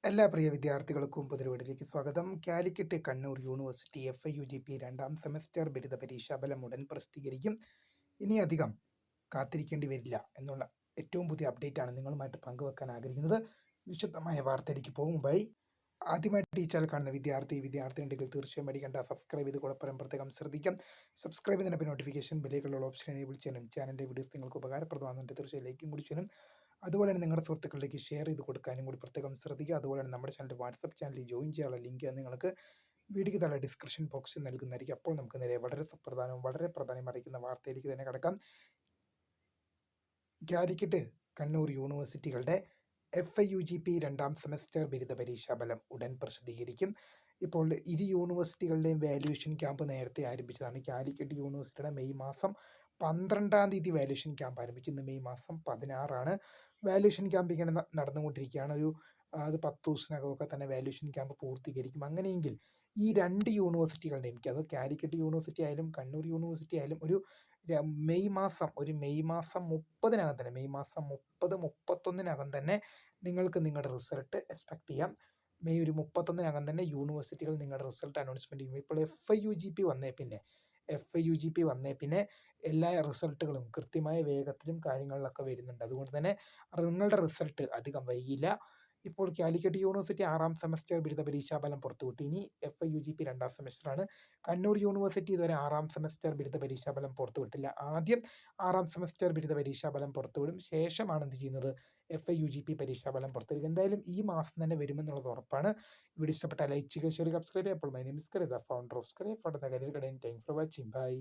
എല്ലാ പ്രിയ വിദ്യാർത്ഥികൾക്കും പുതിയൊരു വീഡിയോയിലേക്ക് സ്വാഗതം. കാലിക്കറ്റ് കണ്ണൂർ യൂണിവേഴ്സിറ്റി FIUGP രണ്ടാം സെമസ്റ്റർ ബിരുദ പരീക്ഷാഫലം ഉടൻ പ്രസിദ്ധീകരിക്കും. ഇനി അധികം കാത്തിരിക്കേണ്ടി വരില്ല എന്നുള്ള ഏറ്റവും പുതിയ അപ്ഡേറ്റ് ആണ് നിങ്ങളുമായിട്ട് പങ്കുവെക്കാൻ ആഗ്രഹിക്കുന്നത്. വിശദമായ വാർത്തയിലേക്ക് പോകും മുമ്പായി ആദ്യമായിട്ട് ഈ ചാനൽ കാണുന്ന വിദ്യാർത്ഥി ഉണ്ടെങ്കിൽ തീർച്ചയായും അടിക്കേണ്ട സബ്സ്ക്രൈബ് ചെയ്ത് കൂടെ പ്രത്യേകം ശ്രദ്ധിക്കാം. സബ്സ്ക്രൈബ് ചെയ്തതിനൊപ്പം നോട്ടിഫിക്കേഷൻ ബെല്ലിലുള്ള ഓപ്ഷൻ എനേബിൾ ചെയ്യാനും ചാനലിൻ്റെ വീഡിയോസ് നിങ്ങൾക്ക് ഉപകാരപ്രദമാകുന്നുണ്ട് തീർച്ചയായും ലൈക്കും കൂടി ചെയ്യാനും അതുപോലെ തന്നെ നിങ്ങളുടെ സുഹൃത്തുക്കളിലേക്ക് ഷെയർ ചെയ്ത് കൊടുക്കാനും കൂടി പ്രത്യേകം ശ്രദ്ധിക്കുക. അതുപോലെ തന്നെ നമ്മുടെ ചാനൽ വാട്സപ്പ് ചാനലിൽ ജോയിൻ ചെയ്യാനുള്ള ലിങ്ക് നിങ്ങൾക്ക് വീഡിയോയ്ക്ക് താഴെ ഡിസ്ക്രിപ്ഷൻ ബോക്സിൽ നൽകുന്നതായിരിക്കും. അപ്പോൾ നമുക്ക് നേരെ വളരെ സുപ്രധാനവും വളരെ പ്രാധാന്യം അറിയിക്കുന്ന വാർത്തയിലേക്ക് തന്നെ കിടക്കാം. കാലിക്കറ്റ് കണ്ണൂർ യൂണിവേഴ്സിറ്റികളുടെ FIUGP രണ്ടാം സെമസ്റ്റർ ബിരുദ പരീക്ഷാഫലം ഉടൻ പ്രസിദ്ധീകരിക്കും. ഇപ്പോൾ ഇരു യൂണിവേഴ്സിറ്റികളുടെയും വാല്യുവേഷൻ ക്യാമ്പ് നേരത്തെ ആരംഭിച്ചതാണ്. കാലിക്കറ്റ് യൂണിവേഴ്സിറ്റിയുടെ മെയ് മാസം 12-ാം തീയതി വാല്യുവേഷൻ ക്യാമ്പ് ആരംഭിച്ചു. ഇന്ന് മെയ് മാസം 16 വാല്യുവേഷൻ ക്യാമ്പ് ഇങ്ങനെ നടന്നുകൊണ്ടിരിക്കുകയാണ്. അത് 10 ദിവസത്തിനകമൊക്കെ തന്നെ വാല്യുവേഷൻ ക്യാമ്പ് പൂർത്തീകരിക്കും. അങ്ങനെയെങ്കിൽ ഈ രണ്ട് യൂണിവേഴ്സിറ്റികളുടെയും അത് കാലിക്കറ്റ് യൂണിവേഴ്സിറ്റി ആയാലും കണ്ണൂർ യൂണിവേഴ്സിറ്റി ആയാലും മെയ് മാസം 30-നകം തന്നെ മെയ് മാസം 31-നകം തന്നെ നിങ്ങൾക്ക് നിങ്ങളുടെ റിസൾട്ട് എക്സ്പെക്ട് ചെയ്യാം. മെയ് 31-നകം തന്നെ യൂണിവേഴ്സിറ്റികൾ നിങ്ങളുടെ റിസൾട്ട് അനൗൺസ്മെന്റ് ചെയ്യും. ഇപ്പോൾ FIUGP വന്നേ പിന്നെ എല്ലാ റിസൾട്ടുകളും കൃത്യമായ വേഗത്തിലും കാര്യങ്ങളിലൊക്കെ വരുന്നുണ്ട്. അതുകൊണ്ട് തന്നെ നിങ്ങളുടെ റിസൾട്ട് അധികം വൈകില്ല. ഇപ്പോൾ കാലിക്കറ്റ് യൂണിവേഴ്സിറ്റി 6-ാം സെമസ്റ്റർ ബിരുദ പരീക്ഷാഫലം പുറത്തുവിട്ടു. ഇനി FIUGP 2-ാം സെമസ്റ്ററാണ്. കണ്ണൂർ യൂണിവേഴ്സിറ്റി ഇതുവരെ 6-ാം സെമസ്റ്റർ ബിരുദ പരീക്ഷാഫലം പുറത്തുവിട്ടില്ല. ആദ്യം 6-ാം സെമസ്റ്റർ ബിരുദ പരീക്ഷാഫലം പുറത്തുവിടും. ശേഷമാണ് എന്ത് ചെയ്യുന്നത്, FIUGP പരീക്ഷാഫലം പുറത്തുവിടുക. എന്തായാലും ഈ മാസം തന്നെ വരുമെന്നുള്ളത് ഉറപ്പാണ്. വീഡിയോ ഇഷ്ടപ്പെട്ട ലൈക്ക് ചെയ്യുക, ഷെയർ, സബ്സ്ക്രൈബ് ചെയ്യുക. അപ്പോൾ my name is Kareetha, founder of Scaria for the career guidance. Thank for watching. By.